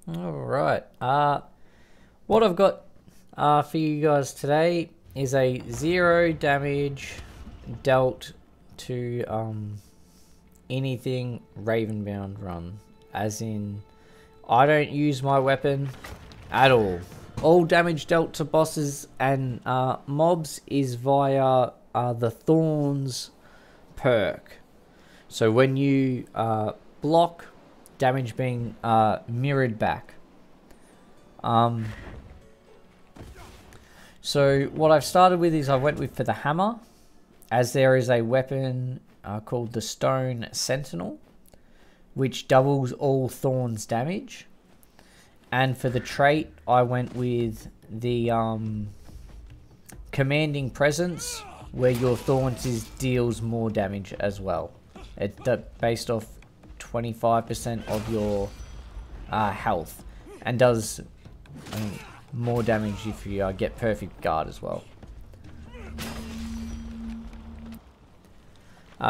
Alright, what I've got for you guys today is a 0 damage dealt to anything Ravenbound run. As in, I don't use my weapon at all. All damage dealt to bosses and mobs is via the Thorns perk. So when you block, damage being mirrored back. So what I've started with is I went with for the hammer, as there is a weapon called the Stone Sentinel, which doubles all Thorns damage. And for the trait, I went with the Commanding Presence, where your Thorns deals more damage as well. It's based off 25% of your health, and does more damage if you get perfect guard as well.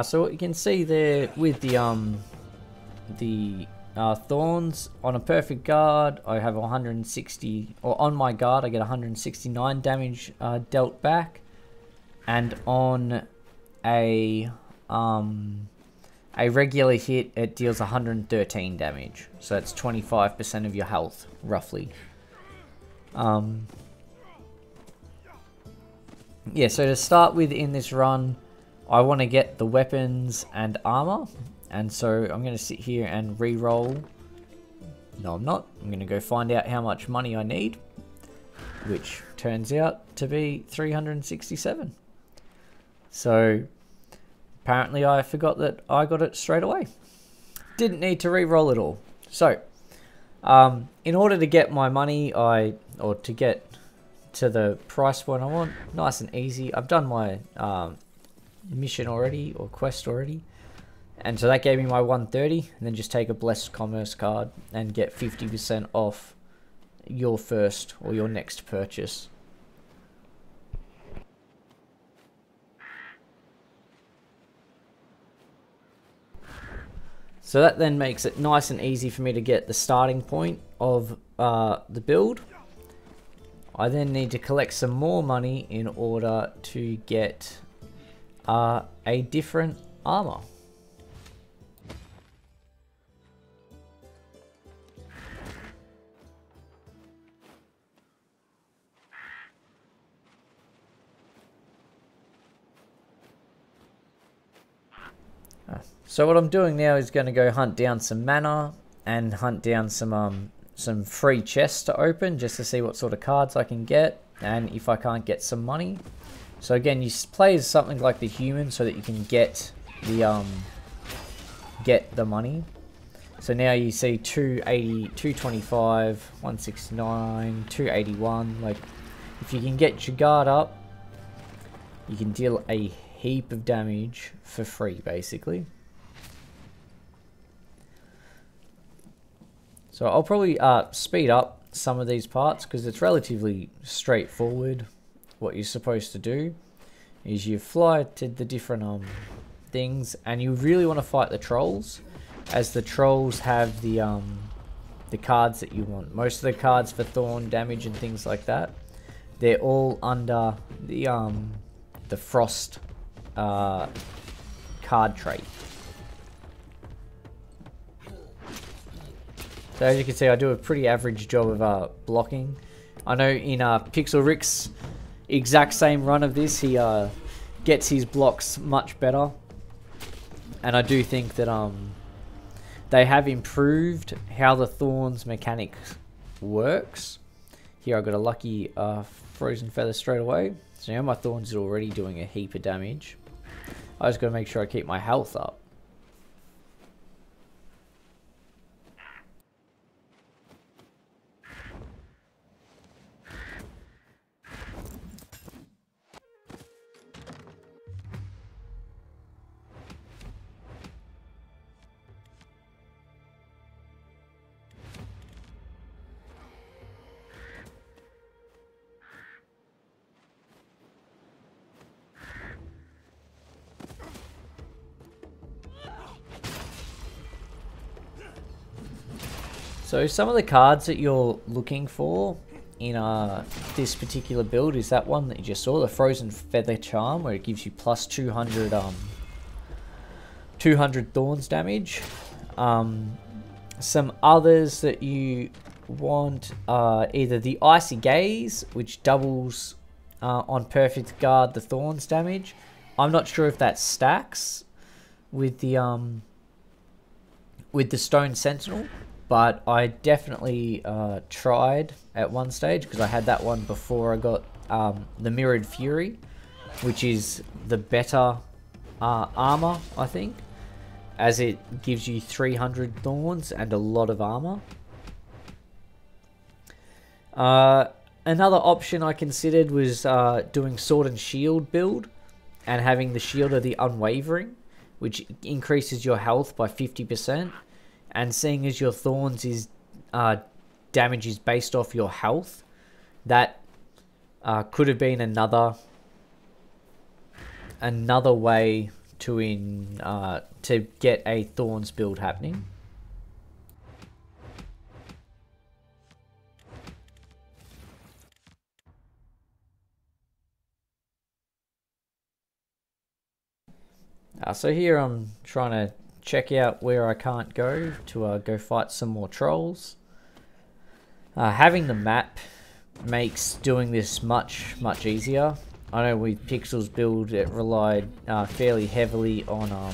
So what you can see there with the Thorns, on a perfect guard I have 160, or on my guard I get 169 damage dealt back, and on a regular hit it deals 113 damage, so that's 25% of your health roughly. Yeah, so to start with in this run, I want to get the weapons and armor, and so I'm going to sit here and re-roll. No, I'm not. I'm going to go find out how much money I need, which turns out to be 367. So apparently I forgot that I got it straight away. Didn't need to re-roll it all. So in order to get my money, or to get to the price point I want, nice and easy, I've done my mission already, or quest already, and so that gave me my 130, and then just take a Blessed Commerce card and get 50% off your first or your next purchase. So that then makes it nice and easy for me to get the starting point of the build. I then need to collect some more money in order to get a different armor. So what I'm doing now is going to go hunt down some mana and hunt down some free chests to open, just to see what sort of cards I can get, and if I can't get some money. So again, you play as something like the human so that you can get the money. So now you see 280, 225, 169, 281. Like, if you can get your guard up, you can deal a heap of damage for free, basically. So I'll probably speed up some of these parts, because it's relatively straightforward. What you're supposed to do is you fly to the different things, and you really want to fight the trolls, as the trolls have the cards that you want. Most of the cards for thorn damage and things like that, they're all under the frost card trait. So as you can see, I do a pretty average job of blocking. I know in Pixel Rick's exact same run of this, he gets his blocks much better, and I do think that they have improved how the thorns mechanic works. Here I got a lucky frozen feather straight away, so now my thorns are already doing a heap of damage. I just got to make sure I keep my health up. So some of the cards that you're looking for in this particular build is that one that you just saw, the Frozen Feather Charm, where it gives you plus 200 thorns damage. Some others that you want are either the Icy Gaze, which doubles on perfect guard the thorns damage. I'm not sure if that stacks with the Stone Sentinel, but I definitely tried at one stage because I had that one before I got the Mirrored Fury, which is the better armor, I think, as it gives you 300 thorns and a lot of armor. Another option I considered was doing Sword and Shield build and having the Shield of the Unwavering, which increases your health by 50%. And seeing as your thorns is damage is based off your health, that could have been another way to get a thorns build happening. So here I'm trying to check out where I can't go to go fight some more trolls. Having the map makes doing this much easier. I know with Pixel's build it relied fairly heavily on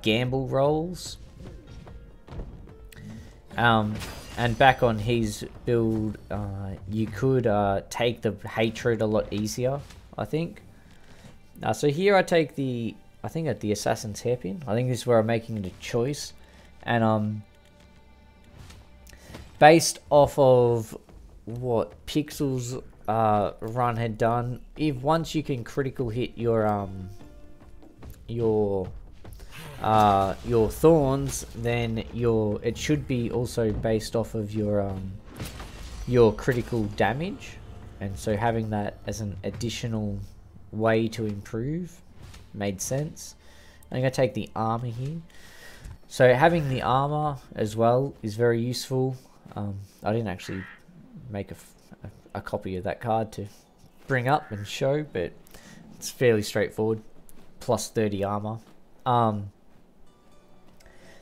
gamble rolls. And back on his build, you could take the hatred a lot easier, I think. So here I take the Assassin's Hairpin. I think this is where I'm making the choice. And based off of what Pixel's run had done, if once you can critical hit your thorns, then it should be also based off of your critical damage, and so having that as an additional way to improve made sense. I'm going to take the armor here. So having the armor as well is very useful. I didn't actually make a copy of that card to bring up and show, but it's fairly straightforward. Plus 30 armor.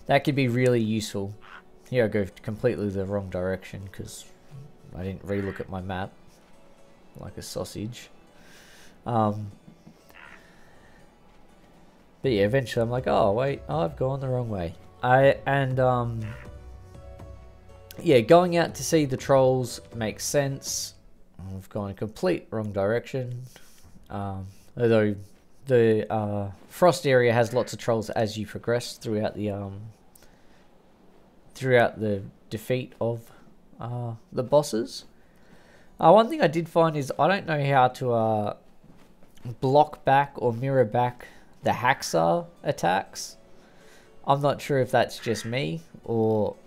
That could be really useful. Here I go completely the wrong direction because I didn't relook at my map like a sausage. But yeah, eventually I'm like, oh wait, I've gone the wrong way. Yeah, going out to see the trolls makes sense. I've gone a complete wrong direction. Although the frost area has lots of trolls as you progress throughout the defeat of the bosses. One thing I did find is I don't know how to block back or mirror back the Haxar attacks. I'm not sure if that's just me or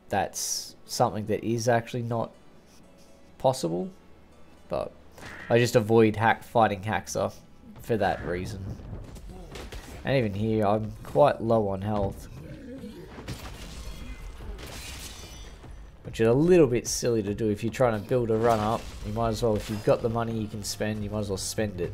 that's something that is actually not possible, but I just avoid fighting Haxar for that reason. And even here I'm quite low on health, which is a little bit silly to do. If you're trying to build a run up, you might as well, if you've got the money you can spend, you might as well spend it.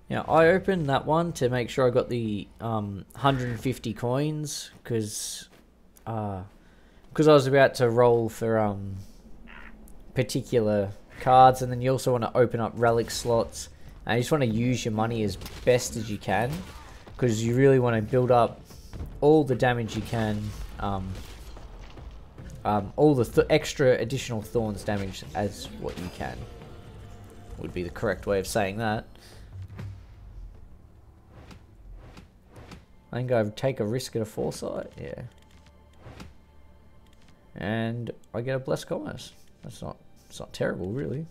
Now, I opened that one to make sure I got the 150 coins, because I was about to roll for particular cards, and then you also want to open up relic slots, and you just want to use your money as best as you can, because you really want to build up all the damage you can, all the extra additional thorns damage as what you can, would be the correct way of saying that. I think I would take a risk at a foresight, yeah. And I get a blessed commerce. It's not terrible, really.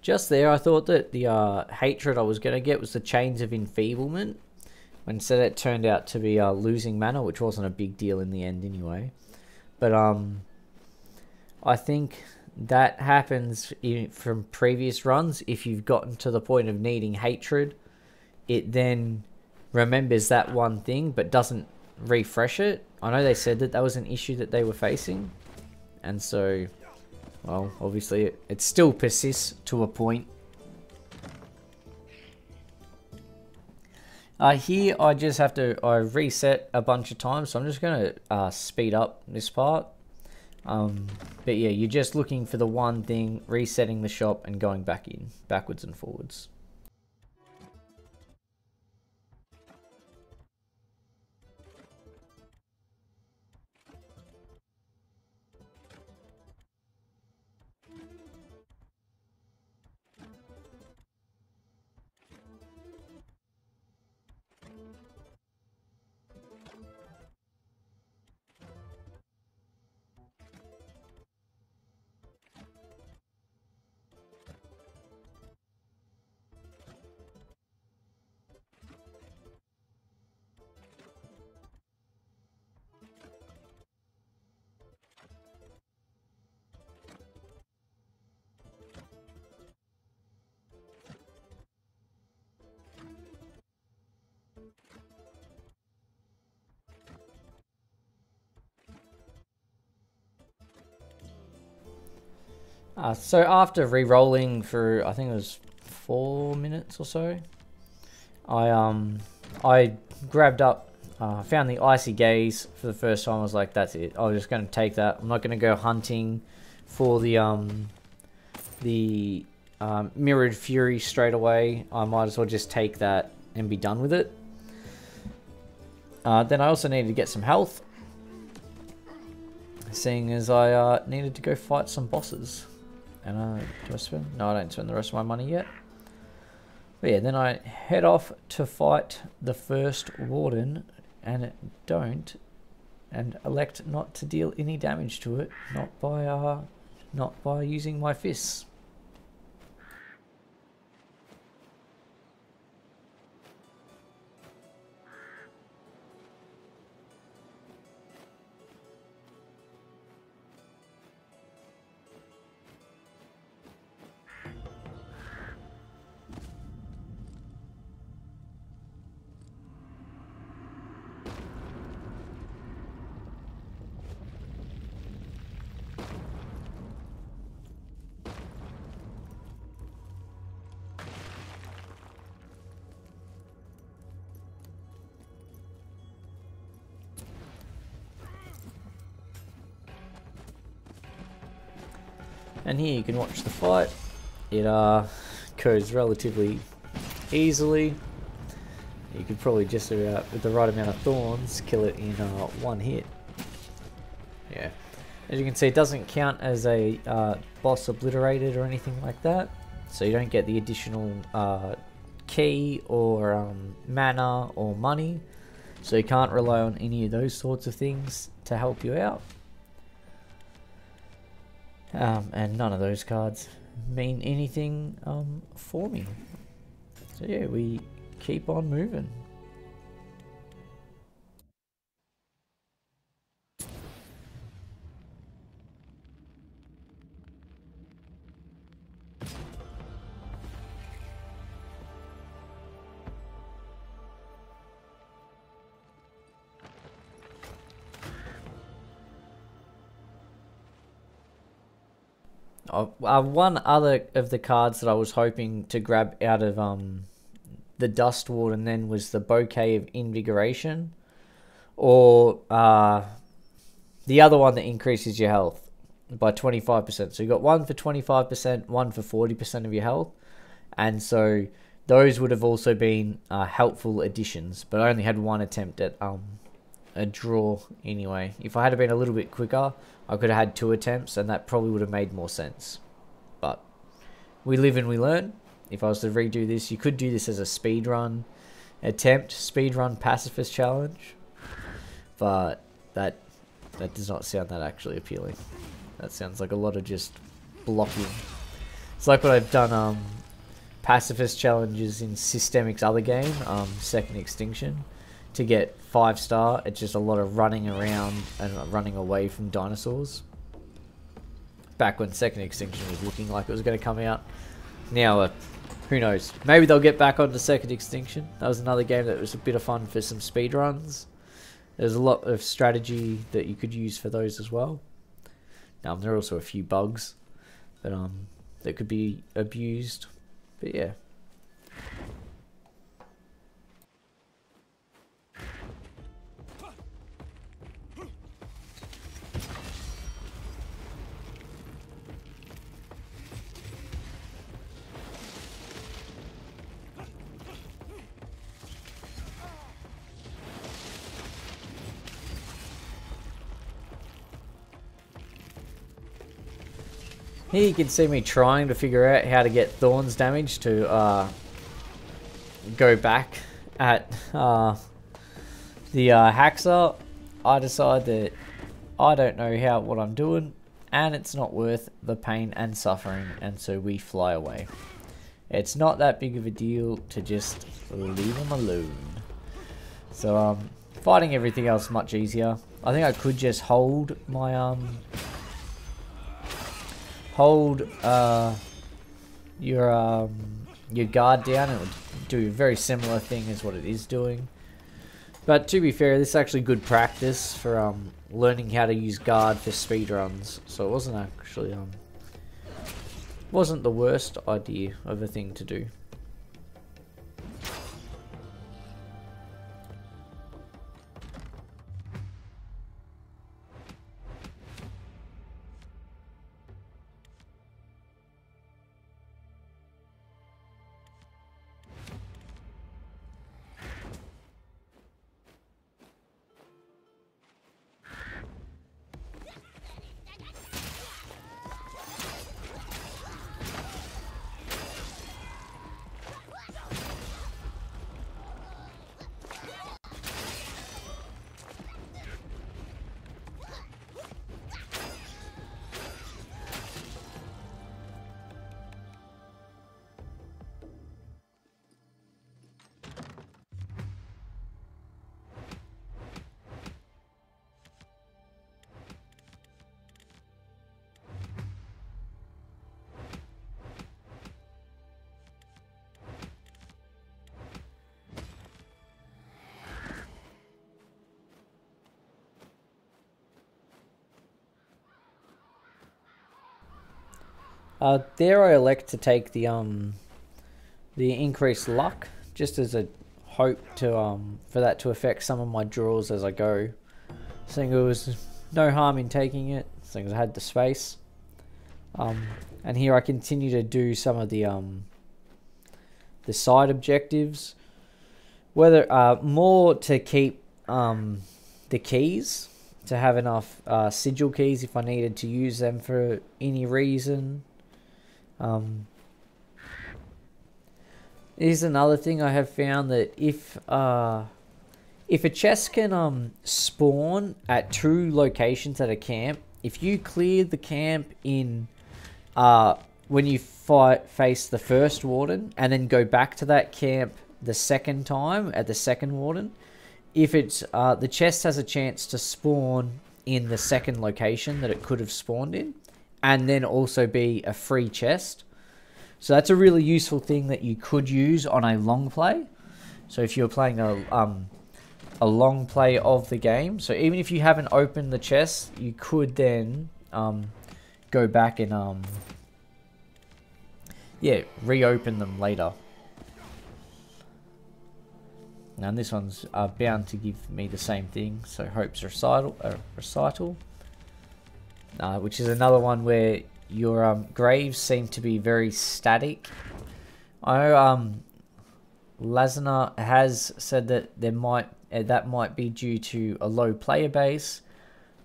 just there, I thought that the hatred I was going to get was the Chains of Enfeeblement. Instead it turned out to be losing mana, which wasn't a big deal in the end anyway. But I think that happens from previous runs. If you've gotten to the point of needing hatred, it then remembers that one thing but doesn't refresh it. I know they said that was an issue that they were facing, and so, well, obviously it still persists to a point. Here I just have to reset a bunch of times, so I'm just going to speed up this part. But yeah, you're just looking for the one thing, resetting the shop and going backwards and forwards. So after re-rolling for, I think it was 4 minutes or so, I grabbed up, found the Icy Gaze for the first time. I was like, that's it. I was just going to take that. I'm not going to go hunting for the Mirrored Fury straight away. I might as well just take that and be done with it. Then I also needed to get some health, seeing as I needed to go fight some bosses. And do I spend? No, I don't spend the rest of my money yet. But yeah, then I head off to fight the first warden, and elect not to deal any damage to it, not by using my fists. And here you can watch the fight. It goes relatively easily. You could probably just about, with the right amount of thorns, kill it in one hit. Yeah. As you can see, it doesn't count as a boss obliterated or anything like that. So you don't get the additional key or mana or money. So you can't rely on any of those sorts of things to help you out. And none of those cards mean anything for me. So yeah, we keep on moving. One other of the cards that I was hoping to grab out of the Dust Warden then was the Bouquet of Invigoration, or the other one that increases your health by 25%. So you got one for 25%, one for 40% of your health, and so those would have also been helpful additions. But I only had one attempt at a draw anyway. If I had been a little bit quicker, I could have had 2 attempts, and that probably would have made more sense. But we live and we learn. If I was to redo this, you could do this as a speedrun attempt, speedrun pacifist challenge. But that does not sound that actually appealing. That sounds like a lot of just blocking. It's like what I've done Pacifist challenges in Systemic's other game, Second Extinction, to get 5-star. It's just a lot of running around and running away from dinosaurs. Back when Second Extinction was looking like it was going to come out. Now, who knows? Maybe they'll get back onto Second Extinction. That was another game that was a bit of fun for some speedruns. There's a lot of strategy that you could use for those as well. There are also a few bugs that could be abused. But yeah. Here you can see me trying to figure out how to get Thorn's damage to go back at the Haxer. I decide that I don't know what I'm doing, and it's not worth the pain and suffering, and so we fly away. It's not that big of a deal to just leave them alone. So fighting everything else much easier. I think I could just hold my your guard down, and it would do a very similar thing as what it is doing. But to be fair, this is actually good practice for learning how to use guard for speedruns. So it wasn't actually wasn't the worst idea of a thing to do. There I elect to take the increased luck, just as a hope to for that to affect some of my draws as I go. I think there was no harm in taking it, since I had the space. And here I continue to do some of the side objectives, whether more to keep the keys, to have enough sigil keys if I needed to use them for any reason. Here's another thing I have found, that if a chest can spawn at 2 locations at a camp, if you clear the camp in when you face the first warden and then go back to that camp the second time at the second warden, if it's the chest has a chance to spawn in the second location that it could have spawned in, and then also be a free chest. So that's a really useful thing that you could use on a long play. So if you're playing a long play of the game, so even if you haven't opened the chest, you could then go back and reopen them later. Now this one's bound to give me the same thing. So Hope's recital. Which is another one where your graves seem to be very static. I know Lazana has said that that might be due to a low player base,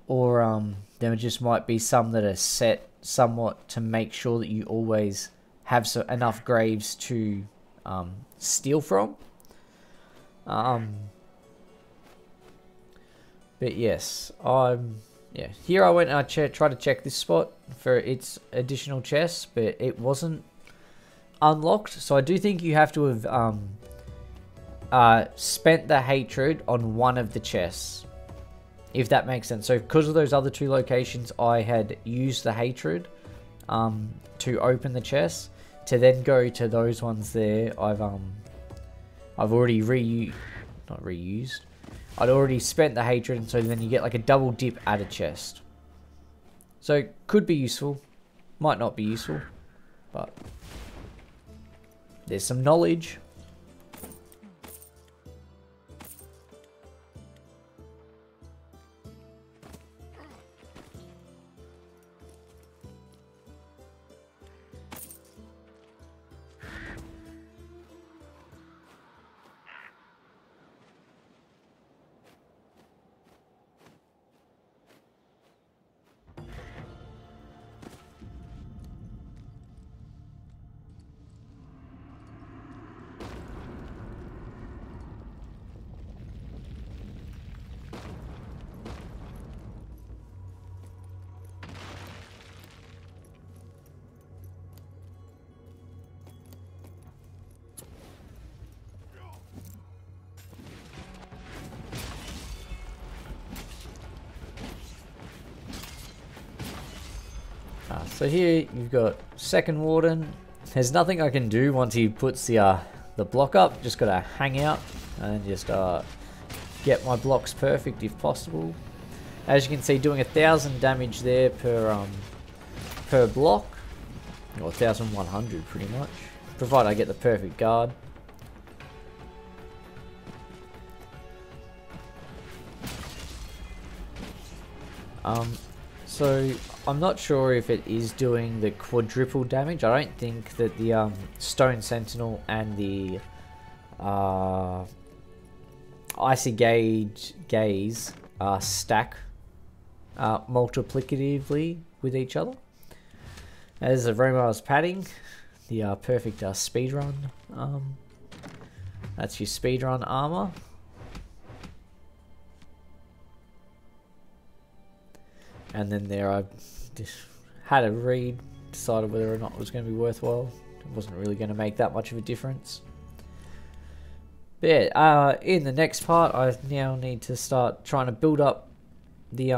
or there just might be some that are set somewhat to make sure that you always have enough graves to steal from. But yes, I'm Yeah, here I went and I tried to check this spot for its additional chests, but it wasn't unlocked. So I do think you have to have spent the hatred on one of the chests, if that makes sense. So because of those other two locations, I had used the hatred to open the chests. To then go to those ones there, I've already not reused. I'd already spent the hatred, and so then you get like a double dip at a chest. So could be useful, might not be useful, but there's some knowledge. So here you've got second warden. There's nothing I can do once he puts the block up. Just gotta hang out and just get my blocks perfect if possible. As you can see, doing 1,000 damage there per block, or 1,100 pretty much, provided I get the perfect guard. So I'm not sure if it is doing the quadruple damage. I don't think that the Stone Sentinel and the Icy Gaze stack multiplicatively with each other. As Romar's padding, the perfect speedrun. That's your speedrun armor. And then there I just had a read, decided whether or not it was going to be worthwhile. It wasn't really going to make that much of a difference. But yeah, in the next part, I now need to start trying to build up the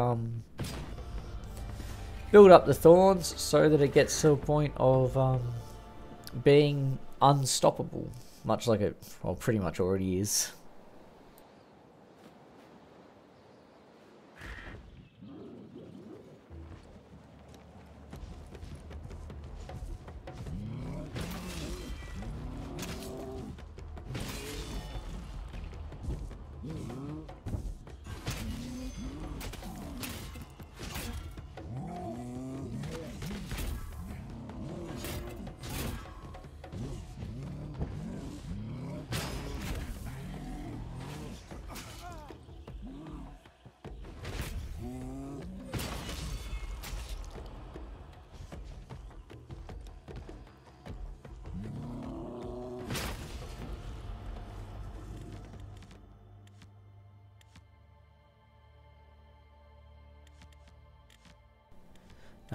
thorns so that it gets to a point of being unstoppable, much like it, well, pretty much already is.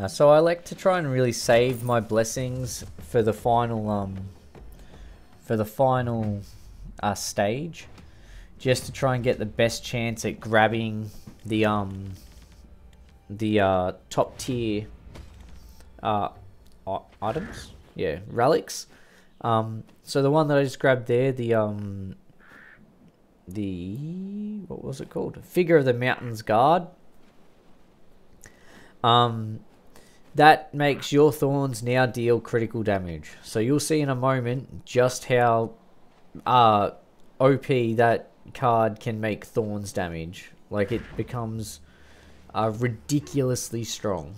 So I like to try and really save my blessings for the final stage, just to try and get the best chance at grabbing the top tier items, yeah, relics. So the one that I just grabbed there, the what was it called? Figure of the Mountain's Guard. That makes your thorns now deal critical damage. So you'll see in a moment just how OP that card can make thorns damage. Like, it becomes ridiculously strong.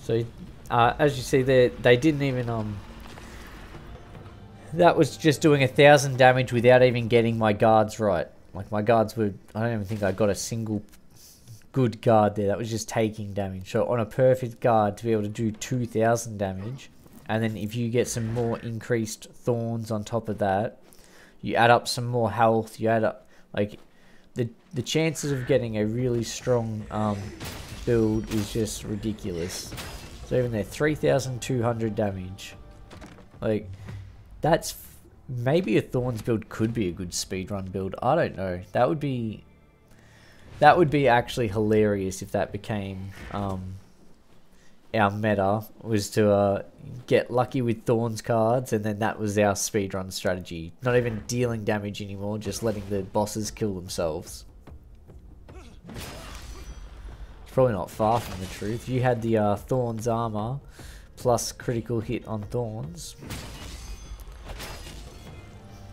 So as you see there, they didn't even that was just doing 1,000 damage without even getting my guards right. Like, my guards were, I don't even think I got a single good guard there. That was just taking damage. So on a perfect guard to be able to do 2,000 damage and then if you get some more increased thorns on top of that, you add up some more health, you add up, like, the chances of getting a really strong build is just ridiculous. So even there, 3,200 damage. Like, that's... maybe a Thorns build could be a good speedrun build. I don't know. That would be actually hilarious if that became our meta, was to get lucky with Thorns cards, and then that was our speedrun strategy. Not even dealing damage anymore, just letting the bosses kill themselves. It's probably not far from the truth. You had the Thorns armor plus critical hit on Thorns.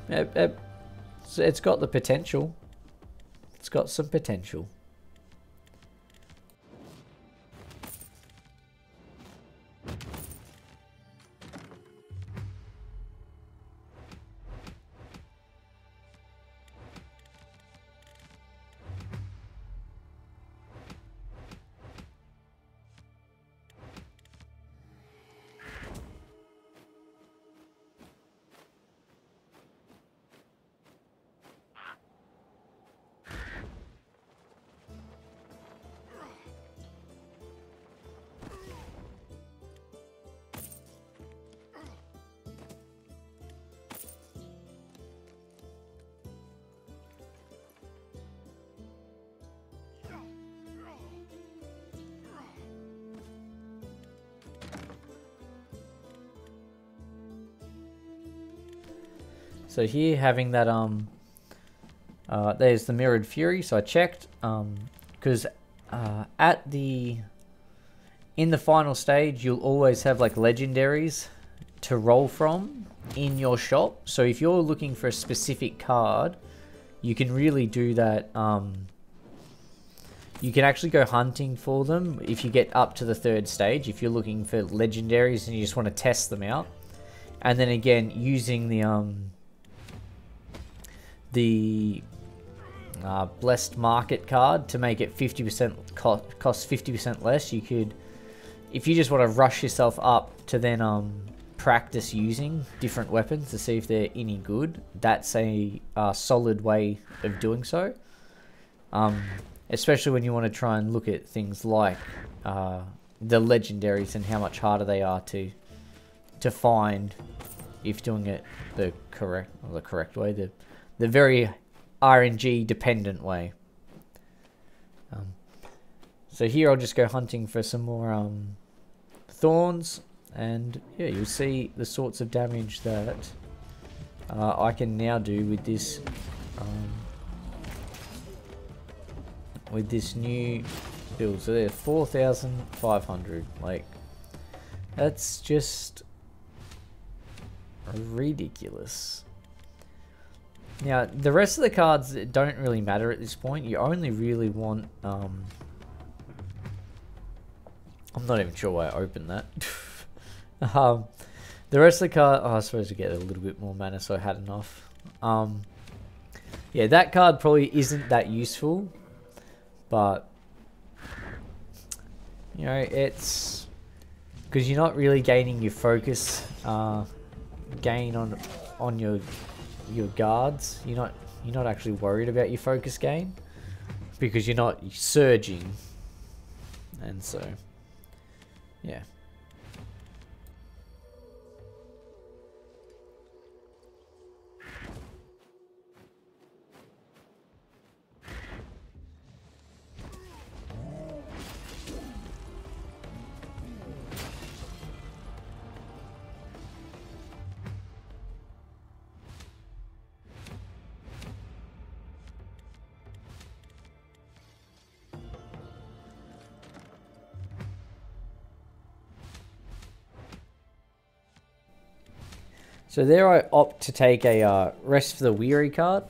It's got the potential. It's got some potential. So here, having that, there's the Mirrored Fury, so I checked, because in the final stage, you'll always have, like, legendaries to roll from in your shop. So if you're looking for a specific card, you can really do that. You can actually go hunting for them if you get up to the 3rd stage, if you're looking for legendaries and you just want to test them out. And then again, using the Blessed Market card to make it 50% cost 50% less. You could, if you just want to rush yourself up to then practice using different weapons to see if they're any good, that's a solid way of doing so. Especially when you want to try and look at things like the legendaries and how much harder they are to find if doing it the correct way, the very RNG dependent way. So here I'll just go hunting for some more thorns, and yeah, you'll see the sorts of damage that I can now do with this new build. So there's 4,500. Like, that's just ridiculous. Now, the rest of the cards don't really matter at this point. You only really want... I'm not even sure why I opened that. The rest of the card... Oh, I suppose to get a little bit more mana, so I had enough. Yeah, that card probably isn't that useful. But... you know, it's... because you're not really gaining your focus gain on your guards. You're not actually worried about your focus gain because you're not surging, and so yeah. So there I opt to take a Rest for the Weary card,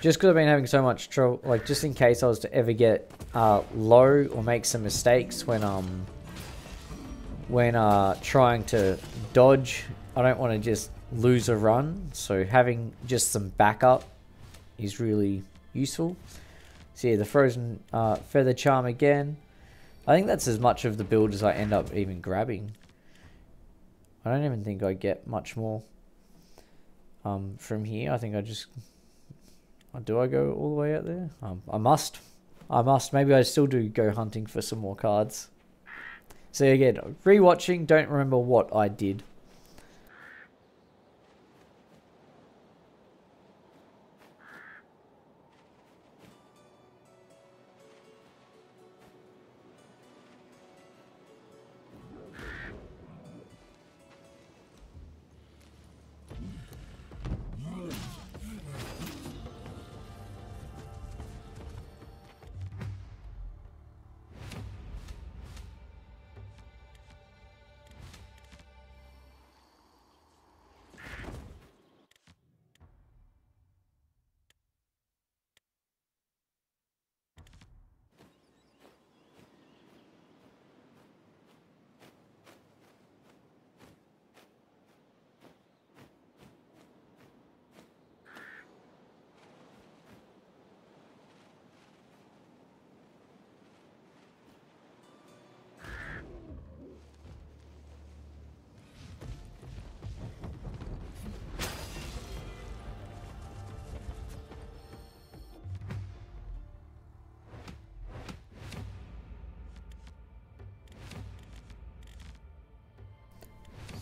just because I've been having so much trouble, like just in case I was to ever get low or make some mistakes when trying to dodge. I don't want to just lose a run, so having just some backup is really useful. So yeah, the Frozen Feather Charm again. I think that's as much of the build as I end up even grabbing. I don't even think I get much more from here. I think I just... Do I go all the way out there? I must. Maybe I still do go hunting for some more cards. So again, rewatching, don't remember what I did.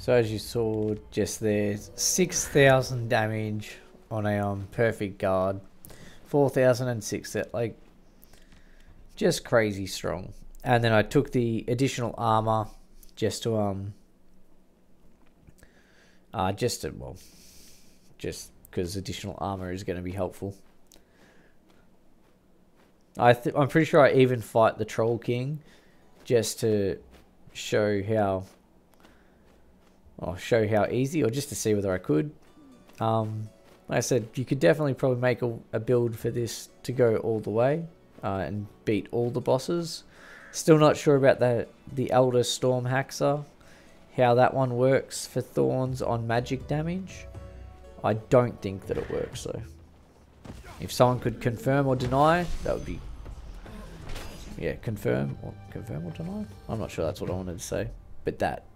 So as you saw just there, 6,000 damage on a perfect guard, 4,006. That like just crazy strong. And then I took the additional armor just to just because additional armor is going to be helpful. I'm pretty sure I even fight the Troll King just to show how easy, or just to see whether I could. Like I said, you could definitely probably make a build for this to go all the way and beat all the bosses. Still not sure about the Elder Storm Haxer, how that one works for thorns on magic damage. I don't think that it works though. If someone could confirm or deny, that would be... Yeah, confirm or deny? I'm not sure that's what I wanted to say. But that.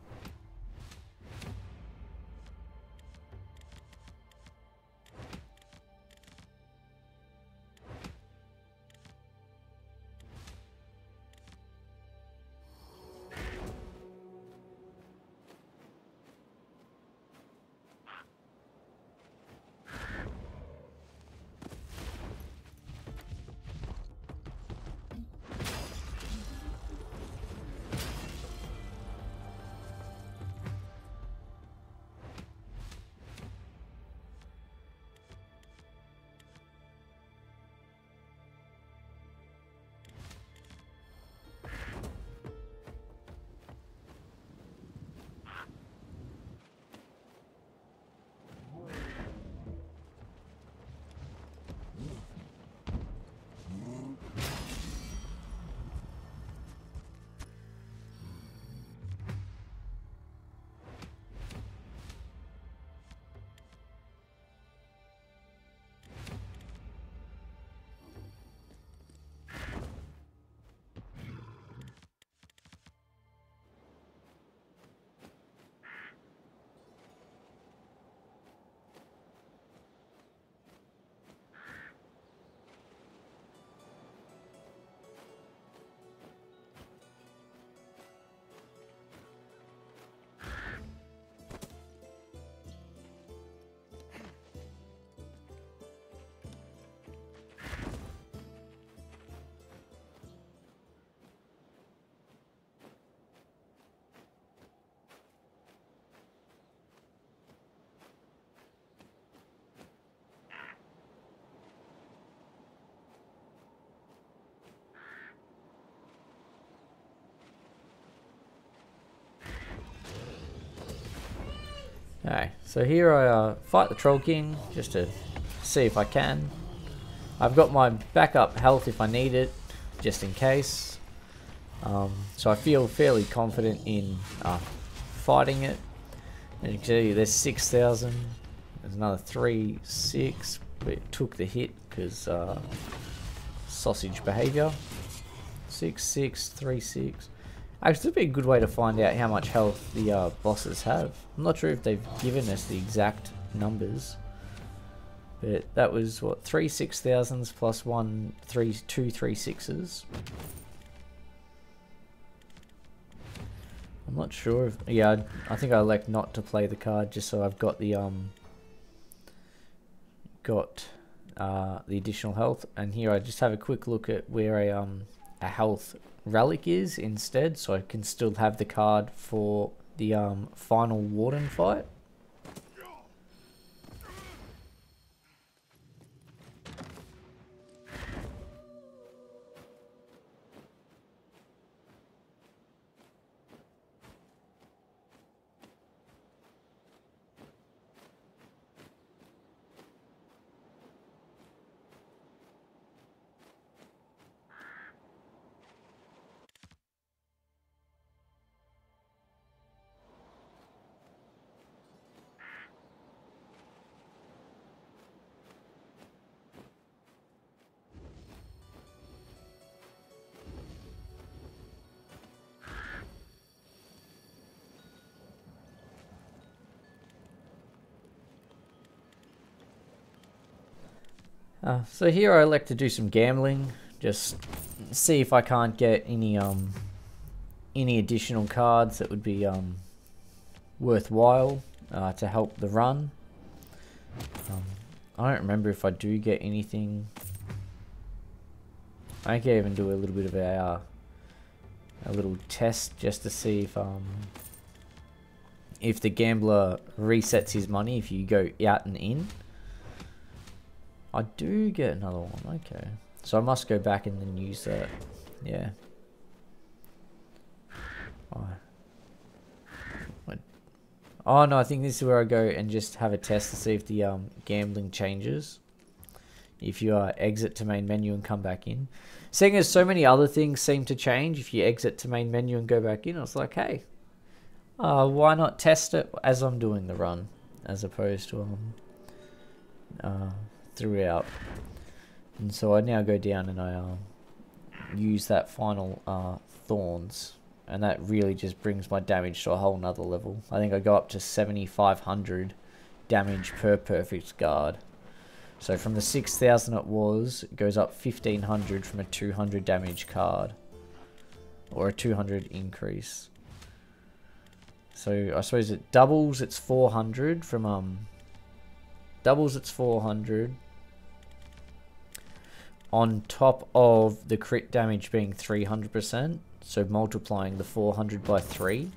Alright, so here I fight the Troll King, just to see if I can. I've got my backup health if I need it, just in case. So I feel fairly confident in fighting it. And you can see there's 6,000, there's another 3, 6, but it took the hit because sausage behaviour. 6, 6, 3, 6. Actually, it'd be a good way to find out how much health the bosses have. I'm not sure if they've given us the exact numbers. But that was, what, 3 6,000s plus two 3 6s. I'm not sure if, yeah, I think I elect not to play the card just so I've got the additional health. And here I just have a quick look at where a health relic is instead, so I can still have the card for the final warden fight. So here I like to do some gambling, just see if I can't get any additional cards that would be worthwhile to help the run. I don't remember if I do get anything. I can even do a little bit of a little test just to see if the gambler resets his money if you go out and in. I do get another one, okay. So I must go back and then use that, yeah. Oh no, I think this is where I go and just have a test to see if the gambling changes. If you exit to main menu and come back in. Seeing as so many other things seem to change if you exit to main menu and go back in, I was like, hey, why not test it as I'm doing the run, as opposed to throughout. And so I now go down and I use that final thorns, and that really just brings my damage to a whole nother level. I think I go up to 7,500 damage per perfect guard. So from the 6,000 it was, it goes up 1,500 from a 200 damage card, or a 200 increase. So I suppose it doubles, it's 400 from doubles, it's 400 on top of the crit damage being 300%, so multiplying the 400 by 3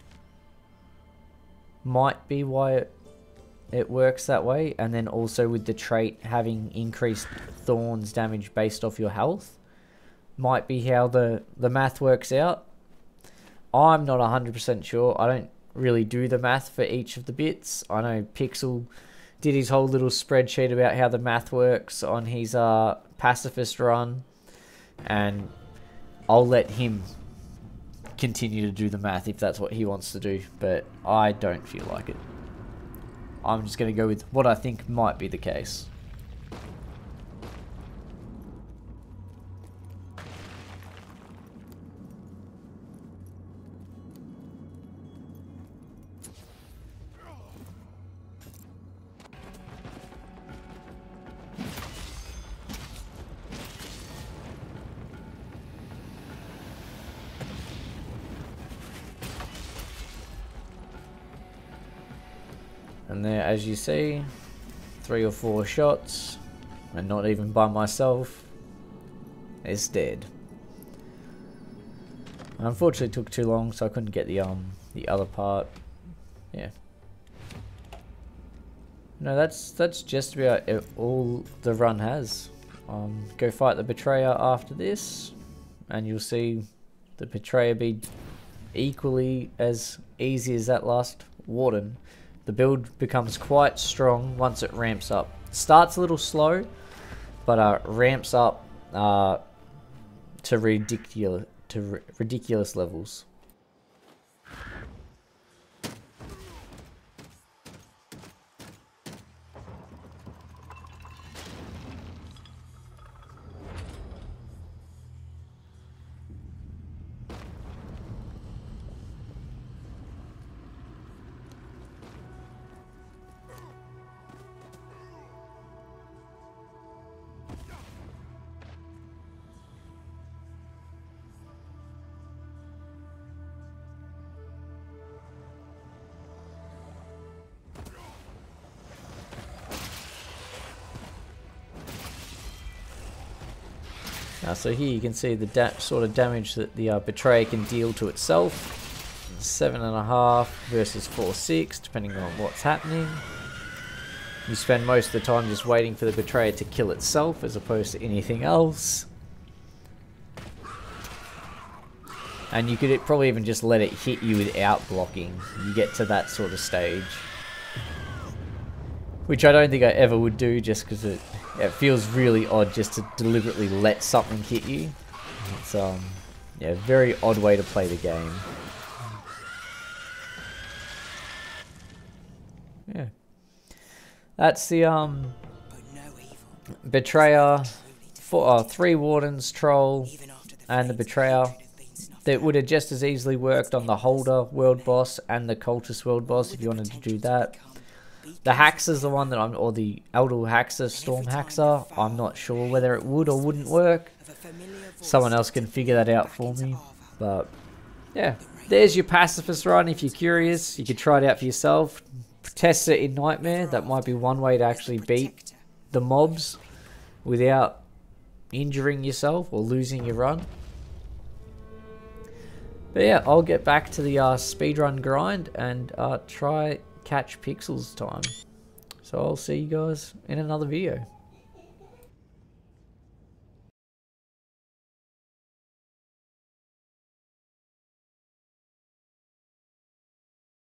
might be why it works that way. And then also with the trait having increased thorns damage based off your health might be how the math works out. I'm not 100% sure. I don't really do the math for each of the bits. I know Pixel did his whole little spreadsheet about how the math works on his Pacifist run, and I'll let him continue to do the math if that's what he wants to do, but I don't feel like it. I'm just going to go with what I think might be the case. And there, as you see, 3 or 4 shots, and not even by myself, it's dead. Unfortunately, it took too long, so I couldn't get the other part. Yeah. No, that's just about all the run has. Go fight the Betrayer after this, and you'll see the Betrayer be equally as easy as that last Warden. The build becomes quite strong once it ramps up. Starts a little slow, but ramps up to ridiculous levels. So here you can see the sort of damage that the Betrayer can deal to itself. 7.5 versus 4.6, depending on what's happening. You spend most of the time just waiting for the Betrayer to kill itself as opposed to anything else. And you could probably even just let it hit you without blocking. You get to that sort of stage. Which I don't think I ever would do, just because it feels really odd just to deliberately let something hit you. It's yeah, a very odd way to play the game. Yeah. That's the Betrayer, 3 Wardens, Troll, and the Betrayer. That would have just as easily worked on the Holder world boss and the Cultist world boss if you wanted to do that. The Haxer's the one that or the Elder Haxer, Storm Haxer, I'm not sure whether it would or wouldn't work. Someone else can figure that out for me. But yeah, there's your Pacifist run. If you're curious, you could try it out for yourself. Test it in Nightmare. That might be one way to actually beat the mobs without injuring yourself or losing your run. But yeah, I'll get back to the speedrun grind and try catch pixels time. So I'll see you guys in another video.